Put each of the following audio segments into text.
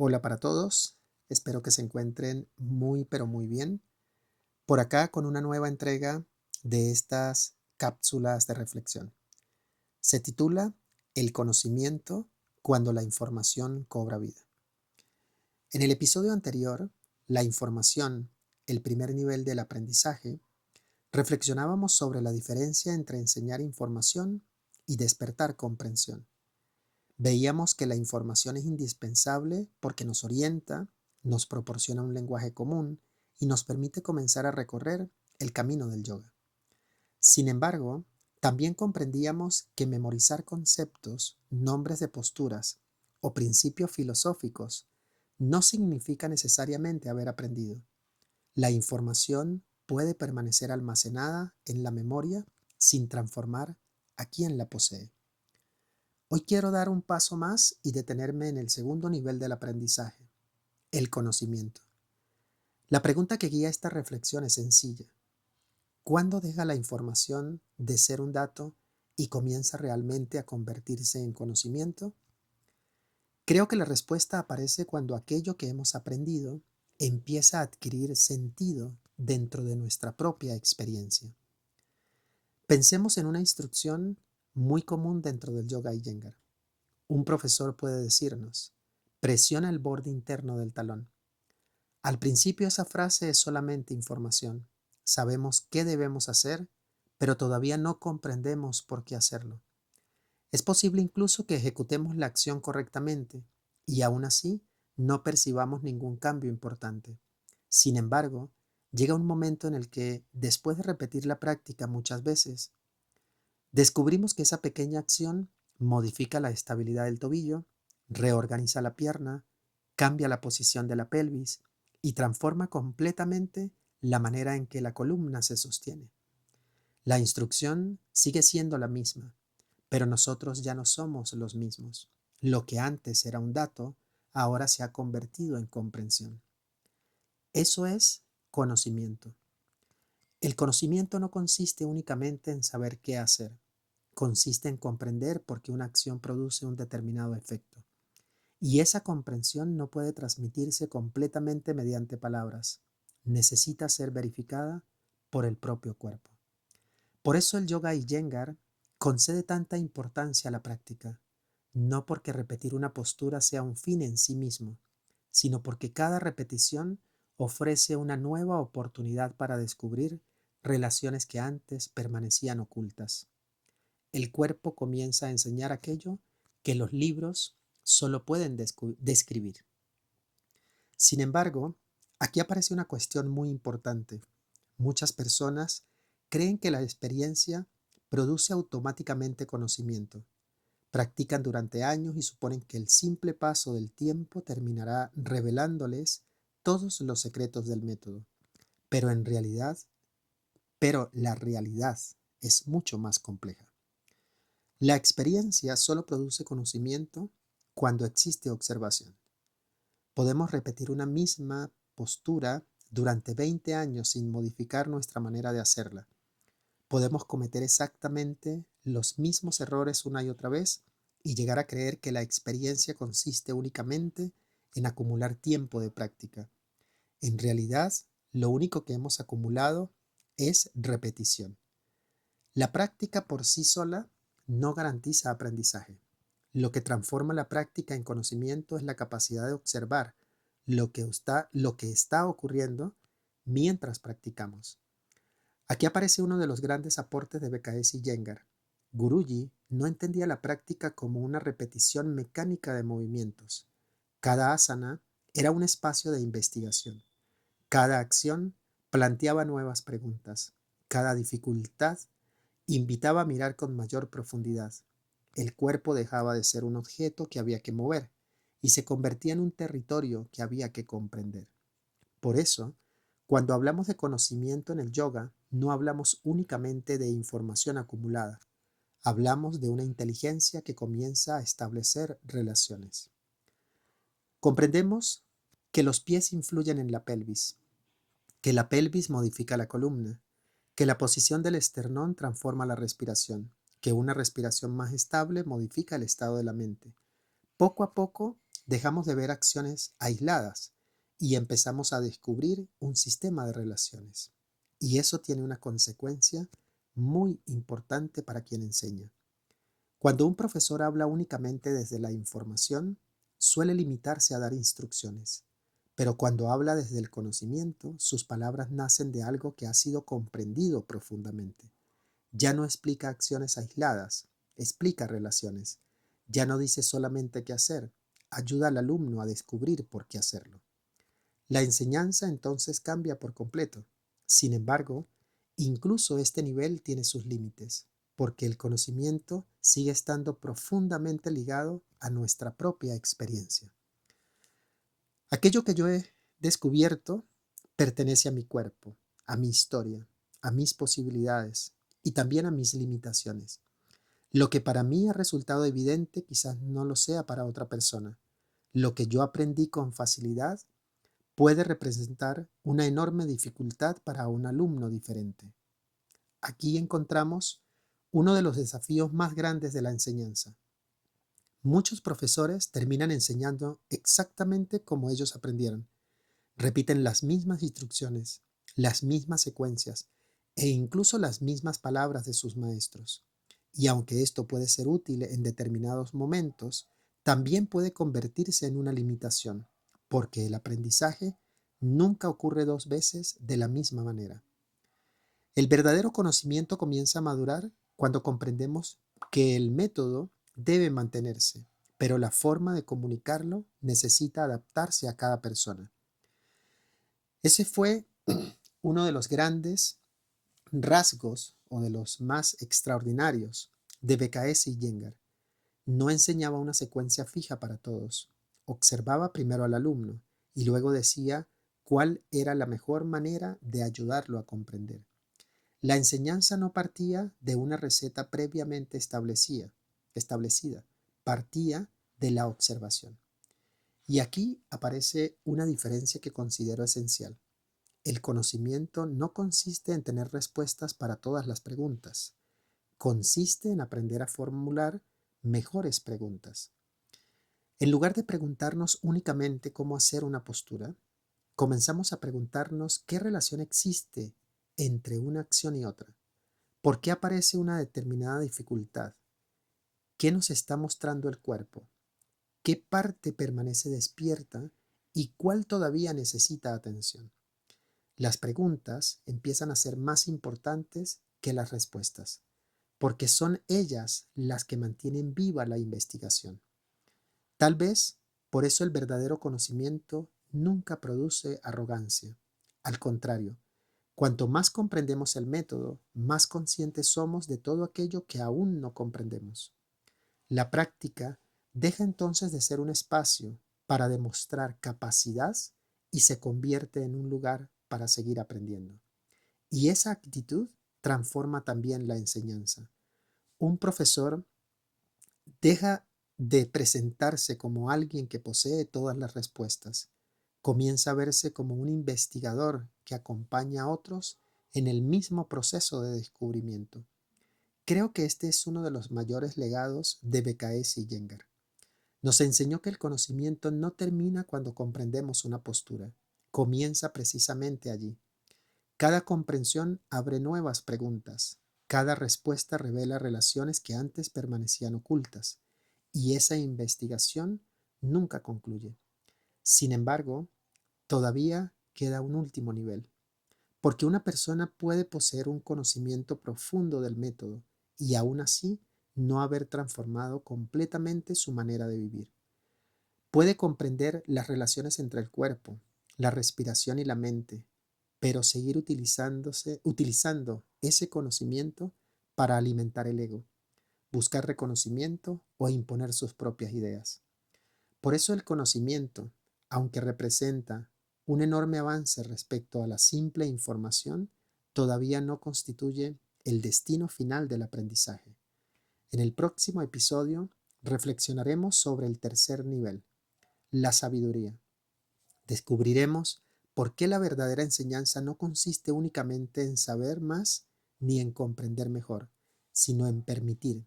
Hola para todos, espero que se encuentren muy pero muy bien. Por acá con una nueva entrega de estas cápsulas de reflexión. Se titula El conocimiento cuando la información cobra vida. En el episodio anterior, la información, el primer nivel del aprendizaje, reflexionábamos sobre la diferencia entre enseñar información y despertar comprensión. Veíamos que la información es indispensable porque nos orienta, nos proporciona un lenguaje común y nos permite comenzar a recorrer el camino del yoga. Sin embargo, también comprendíamos que memorizar conceptos, nombres de posturas o principios filosóficos no significa necesariamente haber aprendido. La información puede permanecer almacenada en la memoria sin transformar a quien la posee. Hoy quiero dar un paso más y detenerme en el segundo nivel del aprendizaje, el conocimiento. La pregunta que guía esta reflexión es sencilla. ¿Cuándo deja la información de ser un dato y comienza realmente a convertirse en conocimiento? Creo que la respuesta aparece cuando aquello que hemos aprendido empieza a adquirir sentido dentro de nuestra propia experiencia. Pensemos en una instrucción muy común dentro del yoga Iyengar. Un profesor puede decirnos, presiona el borde interno del talón. Al principio esa frase es solamente información. Sabemos qué debemos hacer, pero todavía no comprendemos por qué hacerlo. Es posible incluso que ejecutemos la acción correctamente y aún así no percibamos ningún cambio importante. Sin embargo, llega un momento en el que, después de repetir la práctica muchas veces, descubrimos que esa pequeña acción modifica la estabilidad del tobillo, reorganiza la pierna, cambia la posición de la pelvis y transforma completamente la manera en que la columna se sostiene. La instrucción sigue siendo la misma, pero nosotros ya no somos los mismos. Lo que antes era un dato, ahora se ha convertido en comprensión. Eso es conocimiento. El conocimiento no consiste únicamente en saber qué hacer. Consiste en comprender por qué una acción produce un determinado efecto. Y esa comprensión no puede transmitirse completamente mediante palabras. Necesita ser verificada por el propio cuerpo. Por eso el yoga Iyengar concede tanta importancia a la práctica, no porque repetir una postura sea un fin en sí mismo, sino porque cada repetición ofrece una nueva oportunidad para descubrir relaciones que antes permanecían ocultas. El cuerpo comienza a enseñar aquello que los libros solo pueden describir. Sin embargo, aquí aparece una cuestión muy importante. Muchas personas creen que la experiencia produce automáticamente conocimiento. Practican durante años y suponen que el simple paso del tiempo terminará revelándoles todos los secretos del método. Pero en realidad, pero la realidad es mucho más compleja. La experiencia solo produce conocimiento cuando existe observación. Podemos repetir una misma postura durante 20 años sin modificar nuestra manera de hacerla. Podemos cometer exactamente los mismos errores una y otra vez y llegar a creer que la experiencia consiste únicamente en acumular tiempo de práctica. En realidad, lo único que hemos acumulado es repetición. La práctica por sí sola no garantiza aprendizaje. Lo que transforma la práctica en conocimiento es la capacidad de observar lo que está ocurriendo mientras practicamos. Aquí aparece uno de los grandes aportes de BKS Iyengar. Guruji no entendía la práctica como una repetición mecánica de movimientos. Cada asana era un espacio de investigación. Cada acción planteaba nuevas preguntas. Cada dificultad invitaba a mirar con mayor profundidad. El cuerpo dejaba de ser un objeto que había que mover y se convertía en un territorio que había que comprender. Por eso, cuando hablamos de conocimiento en el yoga, no hablamos únicamente de información acumulada, hablamos de una inteligencia que comienza a establecer relaciones. Comprendemos que los pies influyen en la pelvis, que la pelvis modifica la columna, que la posición del esternón transforma la respiración, que una respiración más estable modifica el estado de la mente. Poco a poco, Dejamos de ver acciones aisladas y empezamos a descubrir un sistema de relaciones. Y eso tiene una consecuencia muy importante para quien enseña. Cuando un profesor habla únicamente desde la información, suele limitarse a dar instrucciones. Pero cuando habla desde el conocimiento, sus palabras nacen de algo que ha sido comprendido profundamente. Ya no explica acciones aisladas, explica relaciones. Ya no dice solamente qué hacer, ayuda al alumno a descubrir por qué hacerlo. La enseñanza entonces cambia por completo. Sin embargo, incluso este nivel tiene sus límites, porque el conocimiento sigue estando profundamente ligado a nuestra propia experiencia. Aquello que yo he descubierto pertenece a mi cuerpo, a mi historia, a mis posibilidades y también a mis limitaciones. Lo que para mí ha resultado evidente quizás no lo sea para otra persona. Lo que yo aprendí con facilidad puede representar una enorme dificultad para un alumno diferente. Aquí encontramos uno de los desafíos más grandes de la enseñanza. Muchos profesores terminan enseñando exactamente como ellos aprendieron. Repiten las mismas instrucciones, las mismas secuencias e incluso las mismas palabras de sus maestros. Y aunque esto puede ser útil en determinados momentos, también puede convertirse en una limitación, porque el aprendizaje nunca ocurre dos veces de la misma manera. El verdadero conocimiento comienza a madurar cuando comprendemos que el método debe mantenerse, pero la forma de comunicarlo necesita adaptarse a cada persona. Ese fue uno de los grandes rasgos o de los más extraordinarios de BKS y Iyengar. No enseñaba una secuencia fija para todos. Observaba primero al alumno y luego decía cuál era la mejor manera de ayudarlo a comprender. La enseñanza no partía de una receta previamente establecida, partía de la observación. Y aquí aparece una diferencia que considero esencial. El conocimiento no consiste en tener respuestas para todas las preguntas. Consiste en aprender a formular mejores preguntas. En lugar de preguntarnos únicamente cómo hacer una postura, comenzamos a preguntarnos qué relación existe entre una acción y otra. ¿Por qué aparece una determinada dificultad? ¿Qué nos está mostrando el cuerpo? ¿Qué parte permanece despierta y cuál todavía necesita atención? Las preguntas empiezan a ser más importantes que las respuestas, porque son ellas las que mantienen viva la investigación. Tal vez por eso el verdadero conocimiento nunca produce arrogancia. Al contrario, cuanto más comprendemos el método, más conscientes somos de todo aquello que aún no comprendemos. La práctica deja entonces de ser un espacio para demostrar capacidad y se convierte en un lugar para seguir aprendiendo. Y esa actitud transforma también la enseñanza. Un profesor deja de presentarse como alguien que posee todas las respuestas. Comienza a verse como un investigador que acompaña a otros en el mismo proceso de descubrimiento. Creo que este es uno de los mayores legados de BKS y Iyengar. Nos enseñó que el conocimiento no termina cuando comprendemos una postura, comienza precisamente allí. Cada comprensión abre nuevas preguntas, cada respuesta revela relaciones que antes permanecían ocultas, y esa investigación nunca concluye. Sin embargo, todavía queda un último nivel, porque una persona puede poseer un conocimiento profundo del método y aún así no haber transformado completamente su manera de vivir. Puede comprender las relaciones entre el cuerpo, la respiración y la mente, pero seguir utilizando ese conocimiento para alimentar el ego, buscar reconocimiento o imponer sus propias ideas. Por eso el conocimiento, aunque representa un enorme avance respecto a la simple información, todavía no constituye el destino final del aprendizaje. En el próximo episodio reflexionaremos sobre el tercer nivel, la sabiduría. Descubriremos por qué la verdadera enseñanza no consiste únicamente en saber más ni en comprender mejor, sino en permitir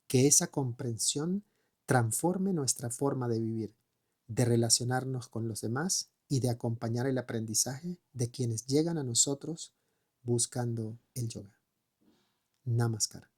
que esa comprensión transforme nuestra forma de vivir, de relacionarnos con los demás y de acompañar el aprendizaje de quienes llegan a nosotros buscando el yoga. Namaskar.